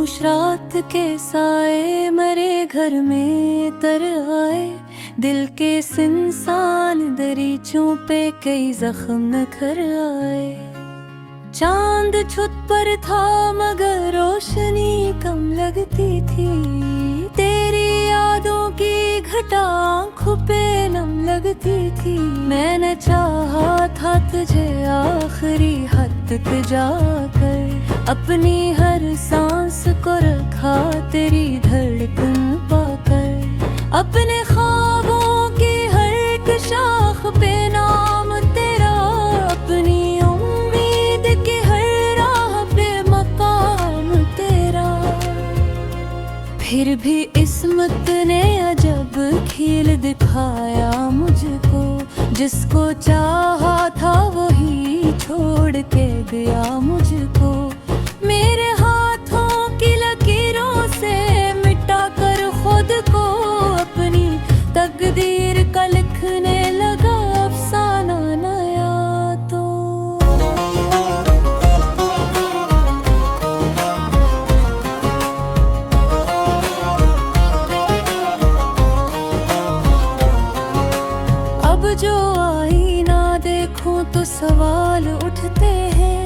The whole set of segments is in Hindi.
खामोश रात के साए मरे घर में तर आए, दिल के सिंसान दरीचों पे कई जख्म नखर आए। चांद छुत पर था मगर रोशनी कम लगती थी, तेरी यादों की घटा आँखों पे नम लगती थी। मैंने चाहा था तुझे आखिरी हद तक जाकर, अपनी हर सांस को रखा तेरी धड़कन पाकर। अपने ख्वाबों की हर एक शाख पे नाम तेरा, अपनी उम्मीद की हर राह पे मकाम तेरा। फिर भी इस्मत ने अजब खेल दिखाया मुझको, जिसको चाहा था वही छोड़ के गया मुझको। मेरे हाथों की लकीरों से मिटा कर खुद को, अपनी तकदीर का लिखने लगा अफसाना नया। तो अब जो आईना देखूं तो सवाल उठते हैं,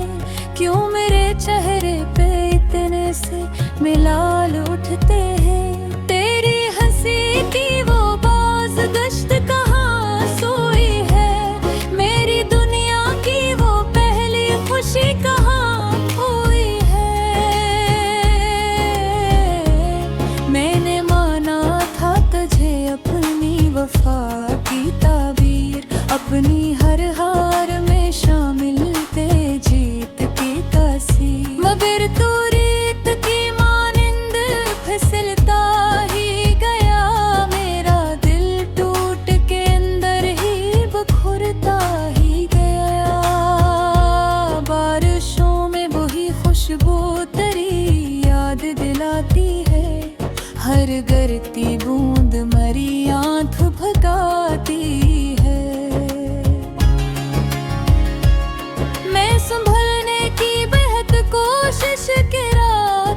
क्यों मेरे चेहरे पे इतने से मिलाल उठते हैं। तेरी हंसी की वो बाज गश्त कहाँ सोई है, मेरी दुनिया की वो पहली खुशी कहाँ खोई है। मैंने माना था तुझे अपनी वफा की ताबीर, अपनी हर हार में शामिल थे जीत की तासीर। मगर तू रीत की मानिंद फिसलता ही गया, मेरा दिल टूट के अंदर ही बिखरता ही गया। बारिशों में वही खुशबू तेरी याद दिलाती है, हर गिरती बूंद मरी आँख भगाती है। मैं संभलने की बेहद कोशिश किया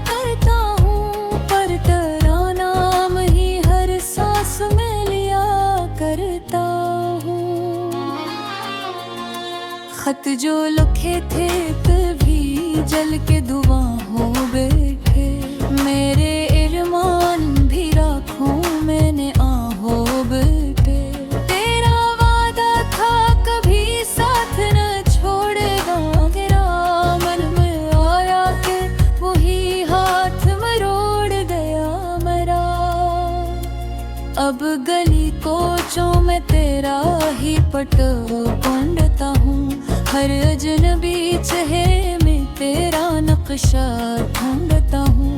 करता हूँ, पर तेरा नाम ही हर सांस में लिया करता हूँ। खत जो लिखे थे कभी जल के धुआं हो बैठे, मेरे इरमान भी राखूं मैंने आहो बैठे। तेरा वादा था कभी साथ न छोड़ेगा मेरा, मन में आया के वही हाथ मरोड़ गया मेरा। अब गली कोचों में तेरा ही पट ढूंढता हूँ, हर अजनबी चेहरे में तेरा नक्शा ढूंढता हूँ।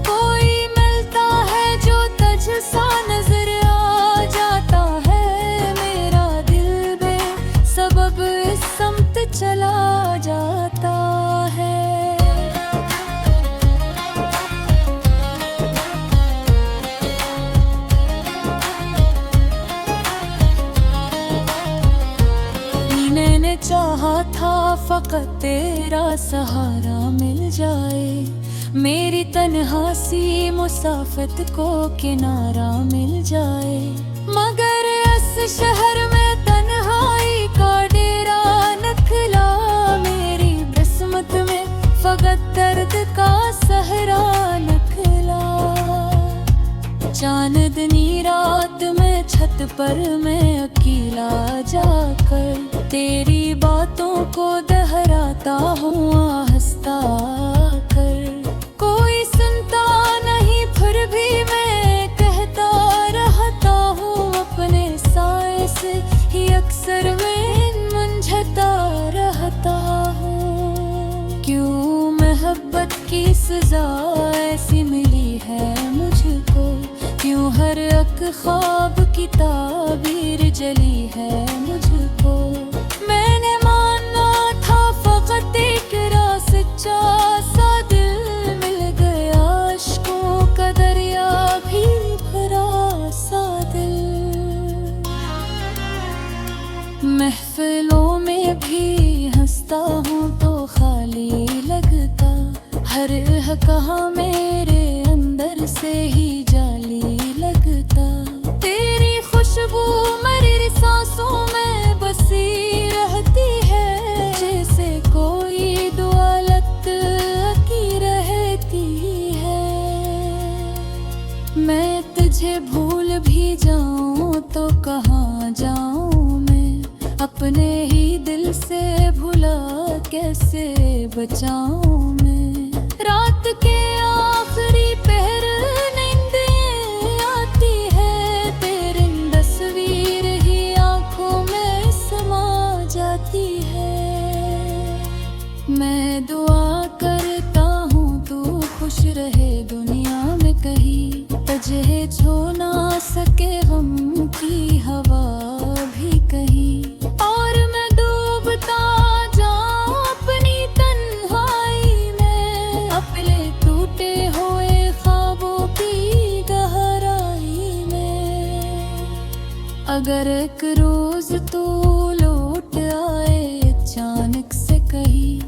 कोई मिलता है जो तुझसा नजर आ जाता है, मेरा दिल बेसबब इस समत चला जाता है। मैंने चाहा था फकत तेरा सहारा मिल जाए, मेरी तन्हासी मुसाफत को किनारा मिल जाए। मगर इस शहर में तन्हाई का डेरा नखला, मेरी किस्मत में फकत दर्द का सहरा नखला। चांदनी रात में छत पर मैं अकेला जाकर, तेरी बातों को दोहराता हूँ आहिस्ता कर। कोई सुनता नहीं फिर भी मैं कहता रहता हूँ, अपने साए से ही अक्सर मैं मुंझता रहता हूँ। क्यों मोहब्बत की सजा ऐसी मिली है मुझको, क्यों हर एक ख्वाब की ताबीर जली है मुझको। मैंने माना था फकत एक सच्चा सा दिल मिल गया, अश्कों का दरिया भी भरा सा दिल। महफिलों में भी हंसता हूँ तो खाली लगता, हर कहा मेरे से ही जाली लगता। तेरी खुशबू मेरी सांसों में बसी रहती है, जैसे कोई दुआलत की रहती है। मैं तुझे भूल भी जाऊं तो कहाँ जाऊं मैं, अपने ही दिल से भुला कैसे बचाऊं मैं। रात के आखिरी पहर नींदें आती है, तेरी तस्वीर ही आंखों में समा जाती है। मैं दुआ करता हूँ तू खुश रहे दुनिया में कहीं, तुझे छू ना सके गम की हवा भी कहीं। और मैं डूबता जाऊं अपनी तन्हाई में, अपने टूटे हुए ख्वाबों की गहराई में। अगर एक रोज तू लौट आए अचानक से कहीं,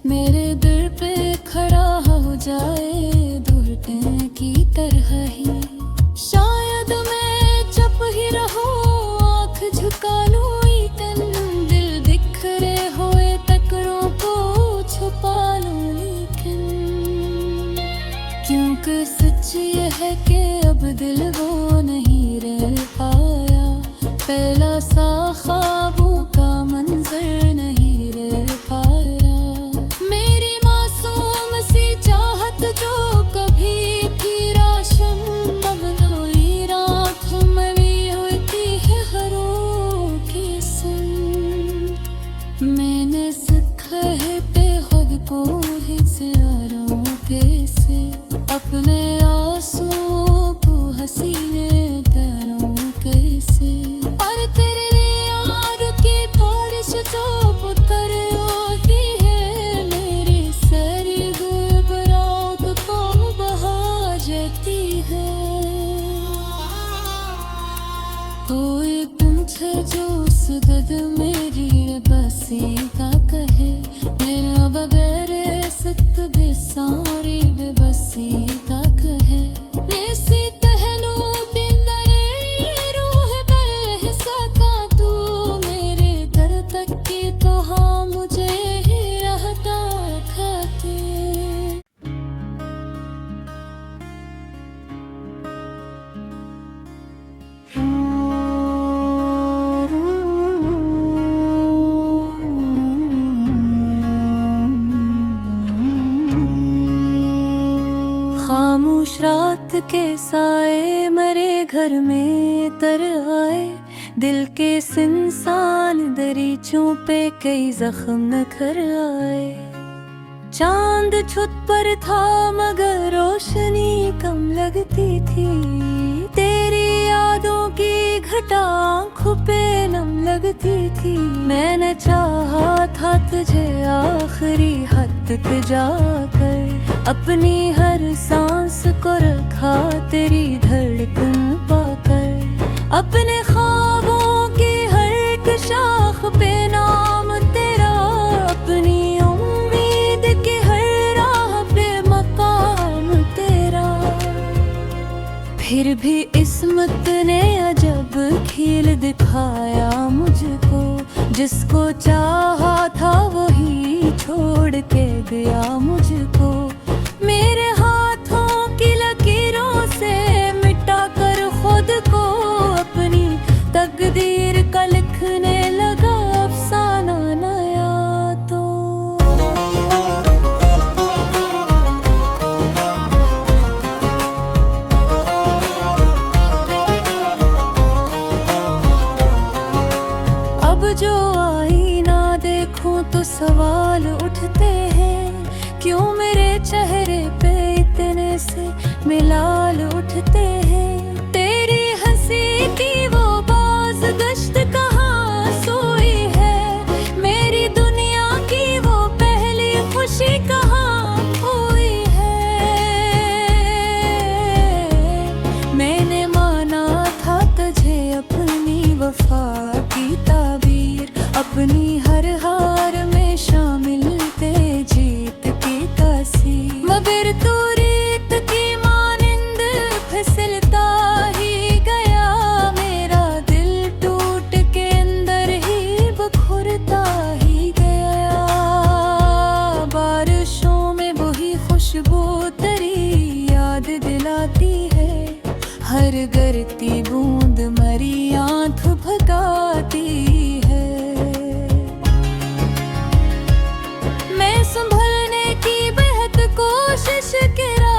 मेरे दिल पे खड़ा हो जाए दुर्गन की तरह ही, शायद मैं चुप ही रहूं आँख झुका लूं, दिल बिखरे हुए टकरों को छुपा लूं। लेकिन क्योंकि सच ये है कि अब दिल वो नहीं रह पाया, पहला सा ख्वाबों का मंजर नहीं रह पाया। मेरी मासूम सी चाहत जो कभी थी राशम, अब नई रात में भी होती है हरों की संग। मैंने सीखा है बेखुद को ही सियारों कैसे, अपने आंसुओं को हसीने तरों कैसे। और तेरे यार की बारिश जो उतर होती है, मेरी सारी गुबरात को बहा जाती है। कोई पूछे जो उस दर्द मेरी बसी का कहे, मेरा बगैर सख्त बेसारी बेबसी का कहे। ऐसी तहनो दिन रूह पर सका तू, मेरे दर तक की तो हाँ मुझे ही रहता खाते। खामोश रात के साए मरे घर में तर आए, दिल के सिंसान दरीचों पे कई जख्म नखर आए। चांद छुत पर था मगर रोशनी कम लगती थी, तेरी यादों की घटा आँखों पे नम लगती थी। मैंने चाहा था तुझे आखिरी हद तक जाकर, अपनी हर सांस को रखा तेरी धड़कन पाकर। अपने ख्वाबों की हर एक शाख पे नाम तेरा, अपनी उम्मीद की हर राह पे मकाम तेरा। फिर भी इस्मत ने अजब खेल दिखाया मुझको, जिसको चाहा था वही छोड़ के गया मुझको। मेरे हाथों की लकीरों से मिटा कर खुद को, अपनी तकदीर का लिखने लगा अफसाना नया तो। अब जो आईना देखूं तो सवाल उठते हैं, क्यों मेरे चेहरे पे इतने से मिलाल उठते हैं। तेरी हंसी की वो बाज गश्त कहाँ सोई है, मेरी दुनिया की वो पहली खुशी कहाँ खोई है। मैंने माना था तुझे अपनी वफा की ताबीर, अपनी हर हार में शामिल थे जीत की तासीर। मगर तू रीत की मानिंद गिरती बूंद मरी आंख भगाती है। मैं संभलने की बेहद कोशिश किया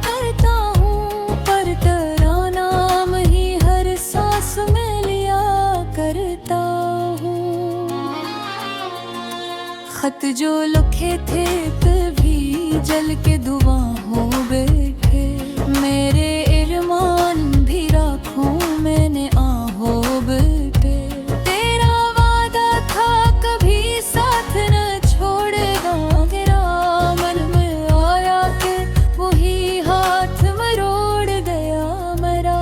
करता हूँ, पर तेरा नाम ही हर सांस में लिया करता हूँ। खत जो लिखे थे कभी जल के धुआं हो बैठे, मेरे इरमान भी राखूं मैंने आहो बैठे। तेरा वादा था कभी साथ न छोड़ेगा मेरा, मन में आया कि वही हाथ मरोड़ गया मेरा।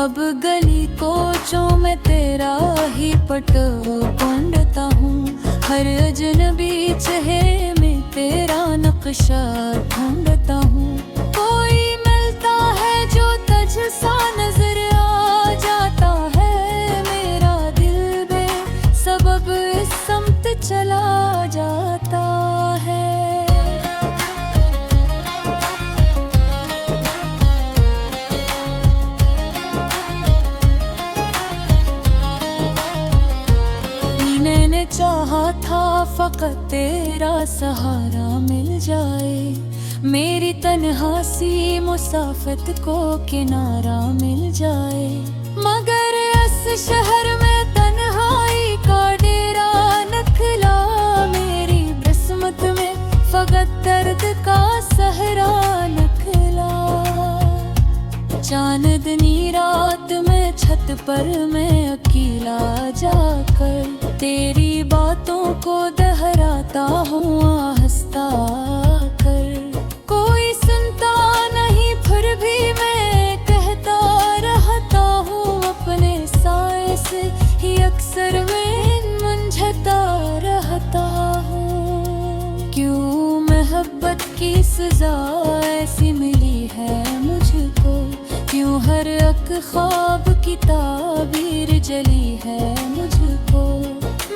अब गली कोचों में तेरा ही पट ढूंढता हूँ, हर अजनबी चेहरे में तेरा नक्शा ढूंढता हूँ। कोई मिलता है जो तुझ सा नजर आ जाता है, मेरा दिल बेसबब इस समत चला जाता है। मैंने चाहा था फकत तेरा सहारा मिल जाए, मेरी तन्हासी मुसाफत को किनारा मिल जाए। मगर इस शहर में तन्हाई का डेरा नखला, मेरी किस्मत में फकत दर्द का सहरा नखला। चांदनी रात में छत पर मैं अकेला जाकर तेरी बातों को दोहराता हूँ आहिस्ता कर। कोई सुनता नहीं फिर भी मैं कहता रहता हूँ, अपने साए से ही अक्सर मैं मुंझता रहता हूँ। क्यों मोहब्बत की सजा ऐसी मिली है मुझको, क्यों हर एक ख्वाब की ताबीर जली है मुझको।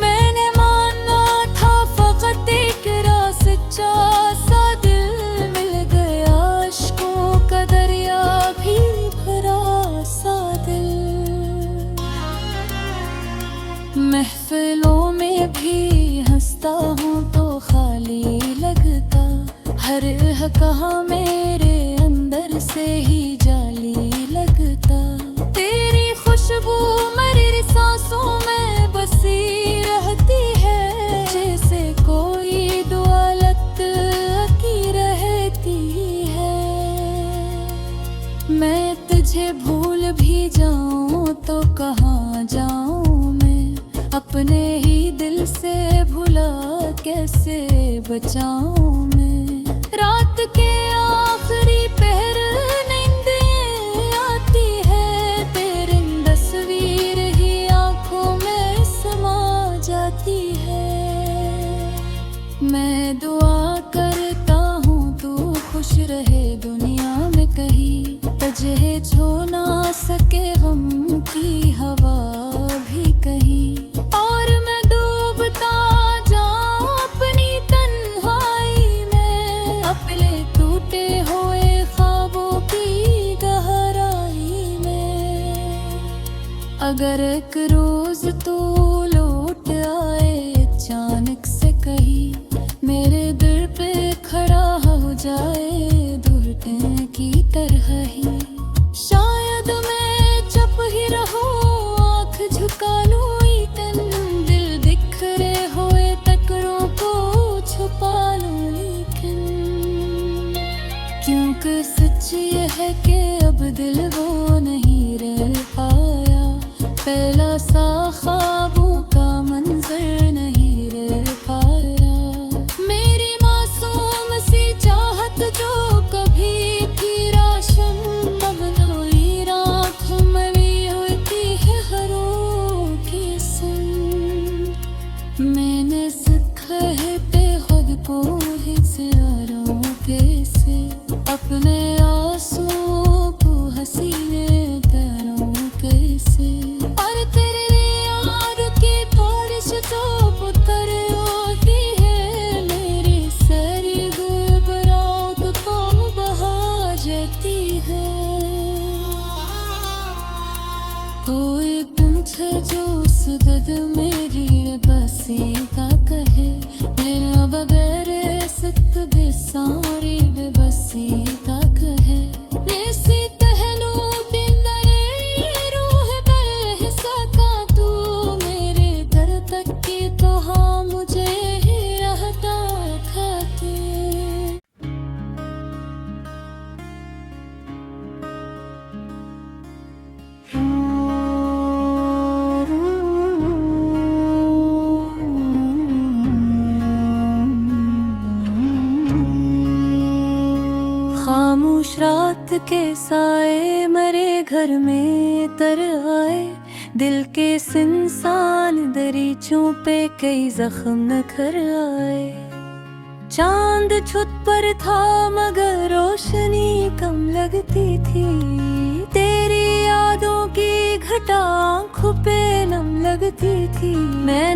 मैंने माना था फकत एक सच्चा सा दिल मिल गया, अश्कों का दरिया भी भरा सा दिल। महफिलों में भी हंसता हूँ तो खाली लगता, हर कहा मेरे अंदर से ही जाली लगता। तेरी खुशबू मेरी सांसों में बसी रहती है, जैसे कोई दुआलत की रहती है। मैं तुझे भूल भी जाऊं तो कहाँ जाऊं मैं, अपने ही दिल से भुला कैसे बचाऊं मैं। रात के आखिरी पहर नींदें आती है, तेरी तस्वीर ही आंखों में समा जाती है। मैं दुआ करता हूँ तू खुश रहे दुनिया में कहीं, तुझे छू ना सके गम की हवा भी कहीं। और मैं डूबता जाऊं अपनी तन्हाई में, अपने टूटे हुए ख्वाबों की गहराई में। अगर एक रोज तू लौट आए अचानक से कहीं, मेरे दिल पे खड़ा हो जाए दुर्गन की तरह ही, शायद मैं चुप ही रहूं आँख झुका लूं इतन, दिल बिखरे हुए टुकड़ों को छुपा लूं लेकिन। क्योंकि सच ये है कि अब दिल वो नहीं रह पाया, पहला सा ख्वाबों का मंजर नहीं रह पाया। मेरी मासूम सी चाहत जो कभी थी राशन, मगनोई रात में भी होती है हरों की संग। मैंने सीखा है बेखुद को ही सियारों पे से, अपने आंसुओं को हसीने उतारूं कैसे। और तेरे यार की बारिश तो पुतर होती है, मेरी सारी गुबरात को बहा जाती है। सारी बेबसी तक है ऐसी तहनो बिंदरे रूह कर सका तू मेरे दर तक की तो हाँ मुझे ही रहता खाते खामोश रात के साए मरे घर में तर आए दिल के सिंसान दरीचों पे कई जख्म नखर आए चांद छुत पर था मगर रोशनी कम लगती थी तेरी यादों की घटा आँखों पे नम लगती थी मैं